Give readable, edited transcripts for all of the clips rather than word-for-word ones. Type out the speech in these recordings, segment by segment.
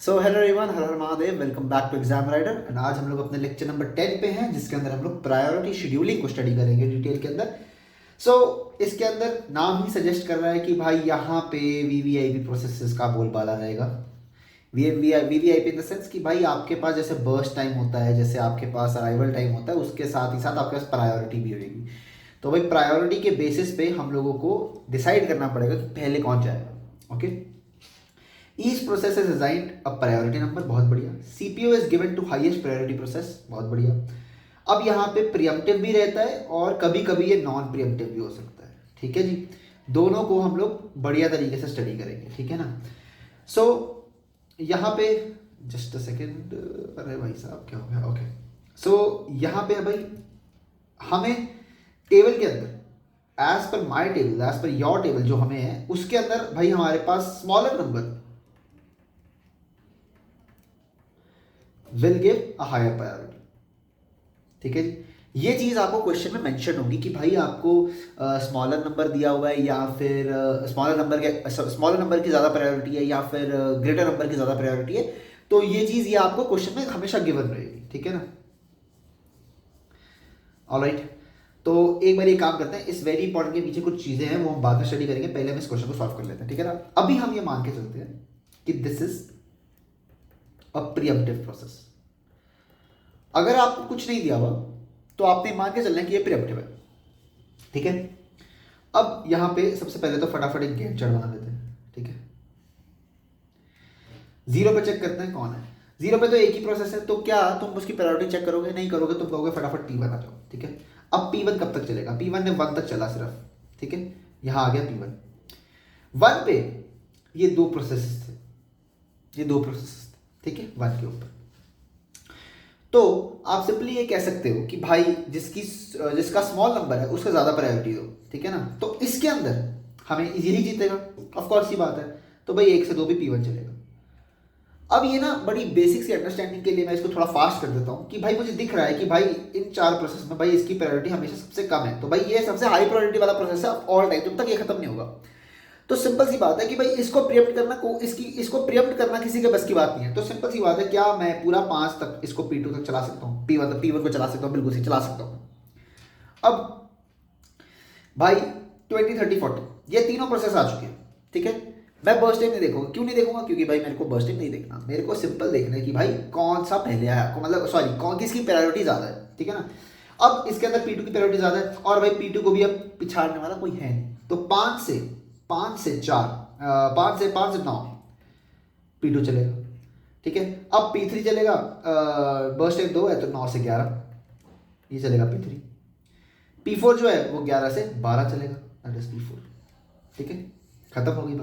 सो hello everyone, हर हर Mahadev, welcome back to exam rider. And आज हम लोग अपने लेक्चर नंबर 10 पे हैं, जिसके अंदर हम लोग प्रायोरिटी शेड्यूलिंग को स्टडी करेंगे डिटेल के अंदर। सो इसके अंदर नाम ही सजेस्ट कर रहा है कि भाई यहाँ पे वीवीआईपी प्रोसेसेस का बोलबाला रहेगा। वीवीआईपी इन द सेंस कि भाई आपके पास जैसे बर्स्ट टाइम होता है, जैसे आपके पास अराइवल टाइम होता है, उसके साथ ही साथ आपके पास प्रायोरिटी भी होगी। तो भाई प्रायोरिटी के बेसिस पे हम लोगों को डिसाइड करना पड़ेगा कि पहले कौन जाएगा। Okay, each process is assigned a priority number, बहुत बढ़िया। CPU is given to highest priority process, बहुत बढ़िया। अब यहाँ पे प्रियम्पटिव भी रहता है और कभी कभी ये नॉन प्रियम्पटिव भी हो सकता है। ठीक है जी, दोनों को हम लोग बढ़िया तरीके से स्टडी करेंगे, ठीक है ना। सो यहाँ पे जस्ट अ सेकेंड, अरे भाई साहब क्या हो गया। ओके, सो यहाँ पे भाई हमें टेबल के अंदर as per my table, as per your table जो हमें है, उसके अंदर भाई हमारे पास smaller number will give a higher priority. ठीक है जी, ये चीज आपको क्वेश्चन में मेंशन होगी कि भाई आपको स्मॉलर नंबर दिया हुआ है या फिर स्मॉलर नंबर की ज्यादा प्रायोरिटी है या फिर ग्रेटर नंबर की ज्यादा प्रायोरिटी है। तो ये चीज ये आपको क्वेश्चन में हमेशा गिवन रहेगी, ठीक है ना। ऑलराइट, तो एक बार ये काम करते हैं, इस वेरी इंपॉर्टेंट के पीछे कुछ चीजें हैं वो हम बाद में स्टडी करेंगे, पहले हम इस क्वेश्चन को सॉल्व कर लेते हैं, ठीक है ना। अभी हम ये मान के चलते हैं कि this is a pre-emptive process. अगर आपको कुछ नहीं दिया हुआ तो आपने मान के चलना है कि ये प्रीएम्प्टिव है, ठीक है। अब यहां पे सबसे पहले तो फटाफट एक गैंट चार्ट बना लेते हैं, ठीक है। जीरो पे चेक करते हैं कौन है। जीरो पे तो एक ही प्रोसेस है, तो क्या तुम उसकी प्रायोरिटी चेक करोगे? नहीं करोगे, तुम कहोगे फटाफट P1 आ जाओ, ठीक है। अब P1 कब तक चलेगा? P1 ने 1 तक चला सिर्फ, ठीक है। यहां आ गया P1 1 पे। ये दो प्रोसेस थे, ये दो प्रोसेस थे, ठीक है, 1 के ऊपर। तो आप सिंपली ये कह सकते हो कि भाई जिसका स्मॉल नंबर है उसका ज्यादा प्रायोरिटी दो, ठीक है ना। तो इसके अंदर हमें यही जीतेगा, ऑफ कोर्स ही बात है। तो भाई 1 से 2 भी P1 चलेगा। अब ये ना बड़ी बेसिक सी अंडरस्टैंडिंग के लिए मैं इसको थोड़ा फास्ट कर देता हूँ कि भाई मुझे दिख रहा है कि भाई इन 4 प्रोसेस में भाई इसकी प्रायोरिटी हमेशा सबसे कम है, तो भाई ये सबसे हाई प्रायोरिटी वाला प्रोसेस है ऑल टाइम, जब तक ये खत्म नहीं होगा। तो सिंपल सी बात है कि भाई इसको प्रियम्प्ट करना इसको प्रियम्प्ट करना किसी के बस की बात नहीं है। तो सिंपल सी बात है, क्या मैं पूरा 5 तक इसको P2 तक चला सकता हूँ? P1 को चला सकता हूँ, बिल्कुल सही चला सकता हूँ। अब भाई 20 30 40 ये तीनों प्रोसेस आ चुके हैं, ठीक है। मैं बर्स्ट टाइम नहीं देखूंगा, क्यों नहीं देखूंगा? क्योंकि भाई मेरे को बर्स्ट टाइम नहीं देखना, मेरे को सिंपल देखना है कि भाई कौन सा पहले आया, मतलब सॉरी कौन किसकी प्रायोरिटी ज्यादा है, ठीक है ना। अब इसके अंदर P2 की प्रायोरिटी ज्यादा है और भाई P2 को भी अब पिछाड़ने वाला कोई है नहीं। तो 5 से 4 5 से 9 P2 चलेगा, ठीक है। अब P3 चलेगा, बर्स्ट टाइम 2 है तो 9 से 11 ये चलेगा P3। P4 जो है वो 11 से 12 चलेगा, दैट इज P4, ठीक है। खत्म हो गई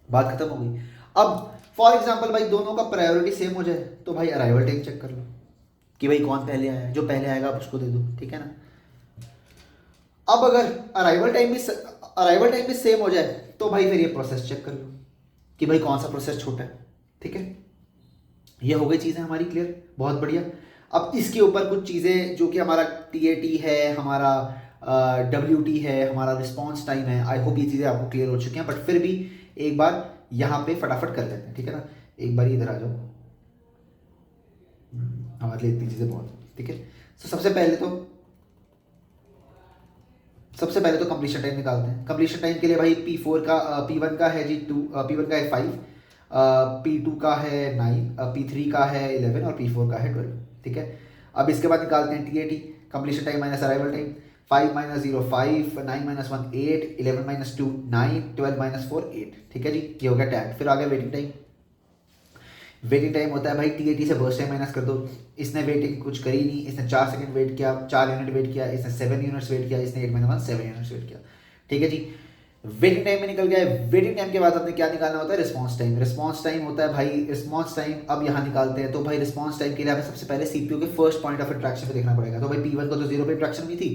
बात खत्म हो गई। अब फॉर एग्जांपल भाई दोनों का प्रायोरिटी सेम हो जाए तो भाई अराइवल टाइम चेक कर लो कि भाई कौन पहले आया है, जो पहले आएगा आप उसको दे दो, ठीक है ना। अब अगर अराइवल टाइम भी सेम हो जाए तो भाई फिर ये प्रोसेस चेक कर लो कि भाई कौन सा प्रोसेस छोटा है, ठीक है। ये हो गई चीज़ें हमारी क्लियर, बहुत बढ़िया। अब इसके ऊपर कुछ चीज़ें जो कि हमारा TAT है, हमारा WT है, हमारा रिस्पॉन्स टाइम है, आई होप ये चीज़ें आपको क्लियर हो चुकी हैं। बट फिर भी एक बार यहाँ पे फटाफट कर लेते हैं, ठीक है ना। एक बार इधर आ जाओ, हमारे लिए इतनी चीज़ें बहुत, ठीक है। तो सबसे पहले तो कंप्लीशन टाइम निकालते हैं। कंप्लीशन टाइम के लिए भाई P1 का है जी 2, P1 का है 5, P2 का है 9, P3 का है 11 और P4 का है 12, ठीक है। अब इसके बाद निकालते हैं TAT, completion time minus arrival time. 5 minus 0 5, 9 minus 1 8, 11 minus 2 9, 12 minus 4 8, ठीक है जी। ये हो गया टैग। फिर आ गया वेटिंग टाइम। वेटिंग टाइम होता है भाई TAT से बर्स्ट टाइम माइनस कर दो। इसने वेटिंग कुछ करी नहीं, इसने 4 सेकंड वेट किया, 4 यूनिट वेट किया, इसने 7 यूनिट्स वेट किया, इसने 8 माइनस 1 7 यूनिट्स वेट किया, ठीक है जी। वेटिंग टाइम में निकल गया है। वेटिंग टाइम के बाद हमने क्या निकालना होता है? Response time. रिस्पॉन्स टाइम होता है भाई, रिस्पॉन्स टाइम अब यहाँ निकालते हैं। तो भाई रिस्पॉन्स टाइम के लिए हमें सबसे पहले CPU के फर्स्ट पॉइंट ऑफ इंट्रैक्शन पे देखना पड़ेगा। तो भाई P1 को तो 0 पे इंट्रैक्शन हुई थी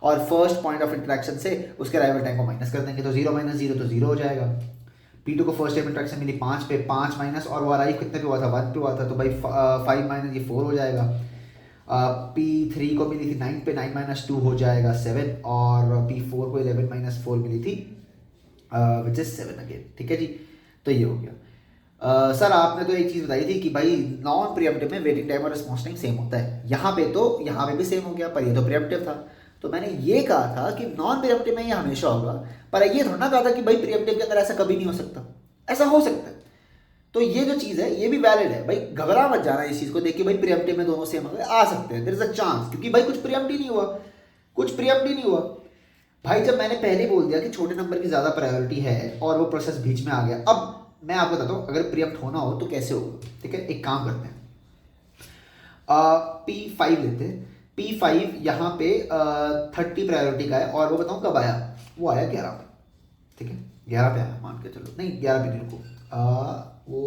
और फर्स्ट पॉइंट ऑफ इंट्रैक्शन से उसके अराइवल टाइम को माइनस कर देंगे, तो 0 माइनस 0 तो 0 हो जाएगा। P2 को फर्स्ट टाइम इंट्रैक्शन मिली 5 पे, 5 माइनस और वो अराइव कितने पे हुआ था? 1 पे हुआ था, तो भाई 5 माइनस ये 4 हो जाएगा। P3 को मिली थी 9 पे, 9 माइनस 2 हो जाएगा 7 और P4 को 11 माइनस 4 मिली थी विच इज 7 अगेन, ठीक है जी। तो ये हो गया। सर आपने तो एक चीज़ बताई थी कि भाई नॉन प्रिएम्प्टिव में वेटिंग टाइम और रिस्पॉन्स टाइम सेम होता है, यहाँ पे भी सेम हो गया, पर ये तो प्रिएम्प्टिव था। तो मैंने ये कहा था कि नॉन प्रिएम्प्टिव में ये हमेशा होगा, पर ये थोड़ा ना कहा था कि भाई प्रिएम्प्टिव के अंदर ऐसा कभी नहीं हो सकता। ऐसा हो सकता है। तो ये जो चीज़ है ये भी वैलिड है भाई, घबरा मत जाना इस चीज़ को देख के भाई प्रिएम्प्टिव में दोनों सेम आ सकते हैं, देयर इज अ चांस, क्योंकि भाई कुछ प्रिएम्प्ट ही नहीं हुआ, कुछ प्रिएम्प्ट ही नहीं हुआ। भाई जब मैंने पहले बोल दिया कि छोटे नंबर की ज़्यादा प्रायोरिटी है और वो प्रोसेस बीच में आ गया, अब मैं आपको बताता हूँ अगर प्रिएम्प्ट होना हो तो कैसे होगा। ठीक है, एक काम करते हैं, P5 लेते हैं। P5 यहाँ पे 30 प्रायोरिटी का है और वो बताऊँ कब आया, वो आया 11 पे। ठीक है, 11 पे आया मान के चलो, नहीं 11 पे नहीं, रुको वो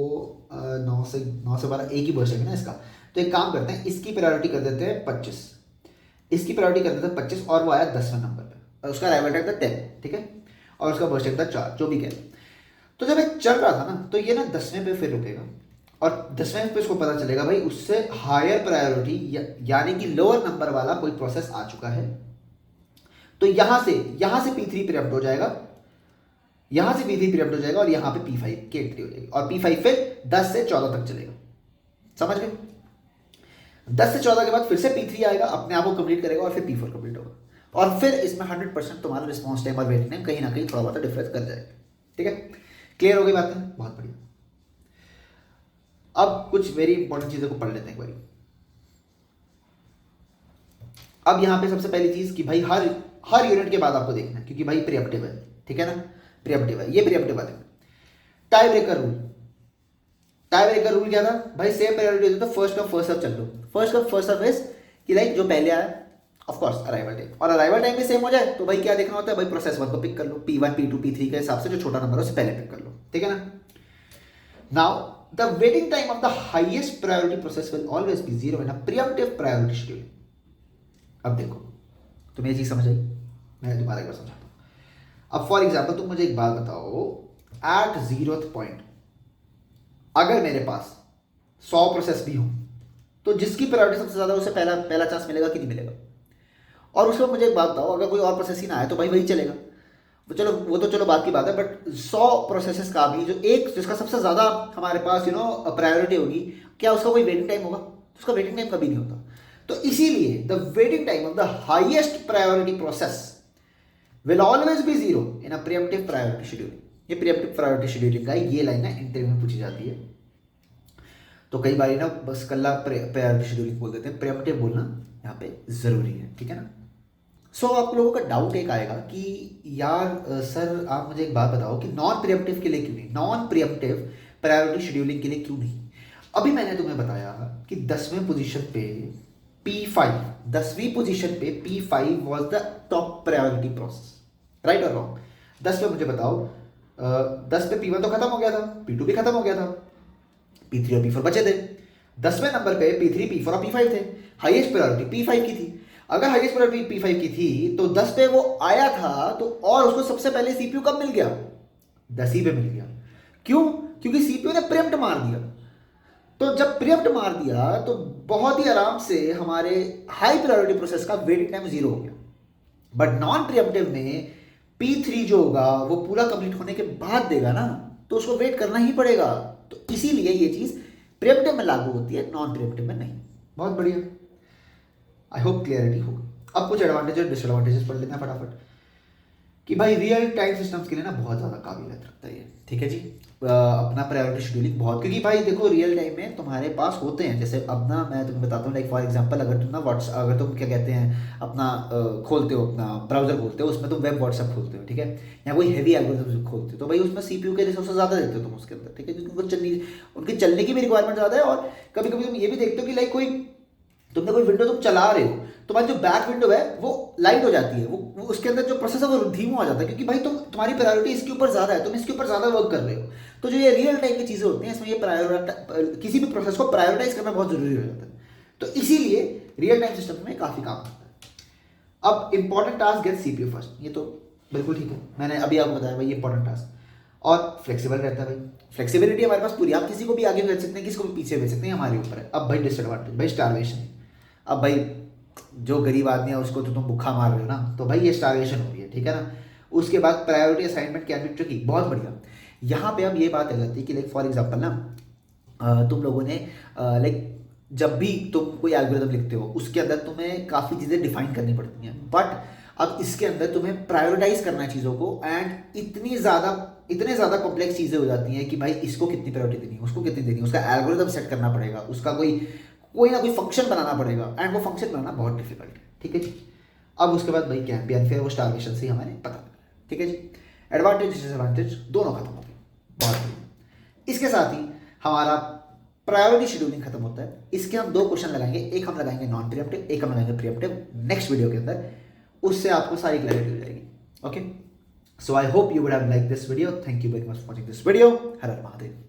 9 से 12 एक ही बच है ना इसका। तो एक काम करते हैं, इसकी प्रायोरिटी कर देते हैं 25, इसकी प्रायोरिटी कर देते हैं 25 और वो आया 10वें नंबर पे, उसका अराइवल टाइम था 10। ठीक है, और उसका बर्थ टाइम था 4, जो भी कह। तो जब ये चल रहा था ना तो ये ना 10वें पे फिर रुकेगा और 10वें पे इसको पता चलेगा भाई उससे हायर प्रायोरिटी यानी कि लोअर नंबर वाला कोई प्रोसेस आ चुका है। तो यहां से P3 प्रिएम्प्ट हो जाएगा, यहां से P3 प्रिएम्प्ट हो जाएगा और यहां पे P5 की एंट्री हो जाएगी और P5 फिर 10 से 14 तक चलेगा। समझ गए? 10 से 14 के बाद फिर से P3 आएगा, अपने आप को कंप्लीट करेगा और फिर P4 कंप्लीट होगा और फिर इसमें 100% तुम्हारा रिस्पॉन्स टाइम और वेटिंग टाइम कहीं ना कहीं थोड़ा बहुत डिफरेंस कर जाएगा। ठीक है, क्लियर हो गई बातें? बहुत बढ़िया। अब कुछ वेरी इंपॉर्टेंट चीजों को पढ़ लेते हैं एक बारी। अब यहां पे सबसे पहली चीज कि भाई हर यूनिट के बाद आपको देखना है, क्योंकि भाई प्रिएम्प्टिव है। ठीक है ना, प्रिएम्प्टिव है, ये प्रिएम्प्टिव बात है। Tie breaker rule, tie breaker rule क्या था भाई, सेम प्रायोरिटी होती तो फर्स्ट कम फर्स्ट सर्व चल लो। First come first serve is कि लाइक जो पहले आया ऑफ कोर्स अराइवल टाइम, और अराइवल टाइम भी सेम हो जाए तो भाई क्या देखना होता है भाई, प्रोसेस 1 को पिक कर लो, P1 P2 P3 के हिसाब से जो छोटा नंबर है उसे पहले पिक कर लो। ठीक है ना। Now the waiting time of the highest priority process will always be 0 in a preemptive priority schedule. अब देखो तुम्हें ये चीज समझ आई, मैं दोबारा एक बार समझाता हूं। अब फॉर एग्जाम्पल तुम मुझे एक बात बताओ, एट 0th पॉइंट अगर मेरे पास 100 प्रोसेस भी हो तो जिसकी प्रायोरिटी सबसे ज्यादा उसे पहला चांस मिलेगा कि नहीं मिलेगा? और उसके बाद मुझे एक बात बताओ, अगर कोई और प्रोसेस ही ना आए तो भाई वही चलेगा। वो तो चलो बात की बात है, बट 100 प्रोसेसेस का भी जो एक जिसका सबसे ज्यादा हमारे पास प्रायोरिटी होगी, क्या उसका कोई वेटिंग टाइम होगा? उसका वेटिंग टाइम कभी नहीं होता। तो इसीलिए the waiting time of the highest priority process will always be 0 in a preemptive priority scheduling. ये प्रिएम्प्टिव प्रायोरिटी शेड्यूलिंग का ये लाइन ना इंटरव्यू में पूछी जाती है, तो कई बार ना बस कल्ला प्रायोरिटी शेड्यूलिंग बोल देते हैं, प्रिएम्प्टिव बोलना यहाँ पे जरूरी है। ठीक है ना। सो आप लोगों का डाउट एक आएगा कि यार सर आप मुझे एक बात बताओ कि नॉन प्रिएम्प्टिव के लिए क्यों नहीं, नॉन प्रिएम्प्टिव प्रायोरिटी शेड्यूलिंग के लिए क्यों नहीं? अभी मैंने तुम्हें बताया कि 10वें पोजीशन पे P5, 10वीं पोजीशन पे P5 was the top priority process, right और रॉन्ग? 10 पे मुझे बताओ, 10 पे P1 तो खत्म हो गया था, P2 भी खत्म हो गया था, P3 और P4 बचे थे। 10वें नंबर पे P3 P4 और P5 थे, हाईएस्ट प्रायोरिटी P5 की थी। अगर हाईएस्ट प्रायोरिटी P5 की थी तो 10 पे वो आया था, तो और उसको सबसे पहले सीपीयू कब मिल गया? 10 ही पे मिल गया। क्यों? क्योंकि सीपीयू ने प्रिएम्प्ट मार दिया। तो जब प्रिएम्प्ट मार दिया तो बहुत ही आराम से हमारे हाई प्रायोरिटी प्रोसेस का वेटिंग टाइम 0 हो गया। बट नॉन प्रिएम्प्टिव में P3 जो होगा वो पूरा कंप्लीट होने के बाद देगा ना, तो उसको वेट करना ही पड़ेगा। तो इसीलिए ये चीज प्रिएम्प्टिव में लागू होती है, नॉन प्रिएम्प्टिव में नहीं। बहुत बढ़िया, आई होप क्लियरिटी होगी। अब कुछ एडवांटेज और डिसएडवांटेजेस पढ़ लेते हैं फटाफट कि भाई रियल टाइम सिस्टम्स के लिए ना बहुत ज़्यादा काबिलियत रखता है ये। ठीक है जी, अपना प्रायोरिटी शेड्यूलिंग बहुत, क्योंकि भाई देखो रियल टाइम में तुम्हारे पास होते हैं, जैसे अब ना मैं तुम्हें बताता हूँ, लाइक फॉर एग्जांपल अगर तुम ना अगर तुम क्या कहते हैं अपना खोलते हो, अपना ब्राउजर खोलते हो, उसमें तुम वेब व्हाट्सएप खोलते हो, ठीक है, या कोई हैवी एल्गोरिथम खोलते हो, तो भाई उसमें सीपीयू के रिसोर्स ज़्यादा देते हो तुम उसके अंदर। ठीक है, क्योंकि उनके चलने की भी रिक्वायरमेंट ज़्यादा है। और कभी कभी तुम ये भी देखते हो कि लाइक तुमने कोई विंडो तुम चला रहे हो, तुम्हारी जो बैक विंडो है वो लाइट हो जाती है, वो उसके अंदर जो प्रोसेस है वो धीमा हो जाता है, क्योंकि भाई तुम्हारी प्रायोरिटी इसके ऊपर ज़्यादा है, तुम इसके ऊपर ज़्यादा वर्क कर रहे हो। तो जो ये रियल टाइम की चीज़ें होती हैं, इसमें ये किसी भी प्रोसेस को प्रायोरिटाइज करना बहुत जरूरी हो जाता है। तो इसीलिए रियल टाइम सिस्टम में काफ़ी काम करता है। अब important task get CPU first, ये तो बिल्कुल ठीक है, मैंने अभी आपको बताया भाई इंपॉर्टेंट टास्क। और फ्लेक्सिबल रहता है भाई, फ्लेक्सिबिलिटी हमारे पास पूरी, आप किसी को भी आगे भेज सकते हैं, किसी को भी पीछे भेज सकते हैं, हमारे ऊपर है। अब भाई डिसएडवांटेज, भाई स्टारवेशन। अब भाई जो गरीब आदमी है उसको तो तुम भूखा मार रहे हो ना, तो भाई ये स्टारवेशन हो रही है। ठीक है ना। उसके बाद priority assignment can be tricky, बहुत बढ़िया। यहाँ पे अब ये बात आ जाती है कि लाइक फॉर एग्जाम्पल ना, तुम लोगों ने लाइक जब भी तुम कोई एल्गोरिथम लिखते हो उसके अंदर तुम्हें काफ़ी चीज़ें डिफाइन करनी पड़ती हैं, बट अब इसके अंदर तुम्हें प्रायोरिटाइज करना है चीज़ों को, एंड इतने ज़्यादा कॉम्प्लेक्स चीज़ें हो जाती हैं कि भाई इसको कितनी प्रायोरिटी देनी है, उसको कितनी देनी है, उसका एल्गोरिथम सेट करना पड़ेगा, उसका कोई ना कोई फंक्शन बनाना पड़ेगा, एंड वो फंक्शन बनाना बहुत डिफिकल्ट है। ठीक है जी। अब उसके बाद भाई क्या है, फिर वो स्टारवेशन से ही हमें पता लगा। ठीक है जी। एडवांटेज डिसएडवांटेज दोनों खत्म हो गए, बहुत बढ़िया। इसके साथ ही हमारा प्रायोरिटी शेड्यूलिंग खत्म होता है। इसके हम 2 क्वेश्चन लगाएंगे, एक हम लगाएंगे नॉन प्रिएम्प्टिव, एक हम लगाएंगे प्रिएम्प्टिव नेक्स्ट वीडियो के अंदर, उससे आपको सारी क्लैरिटी हो जाएगी। Okay, so I hope you would have like this video. Thank you very much for watching this video. हर हर महादेव।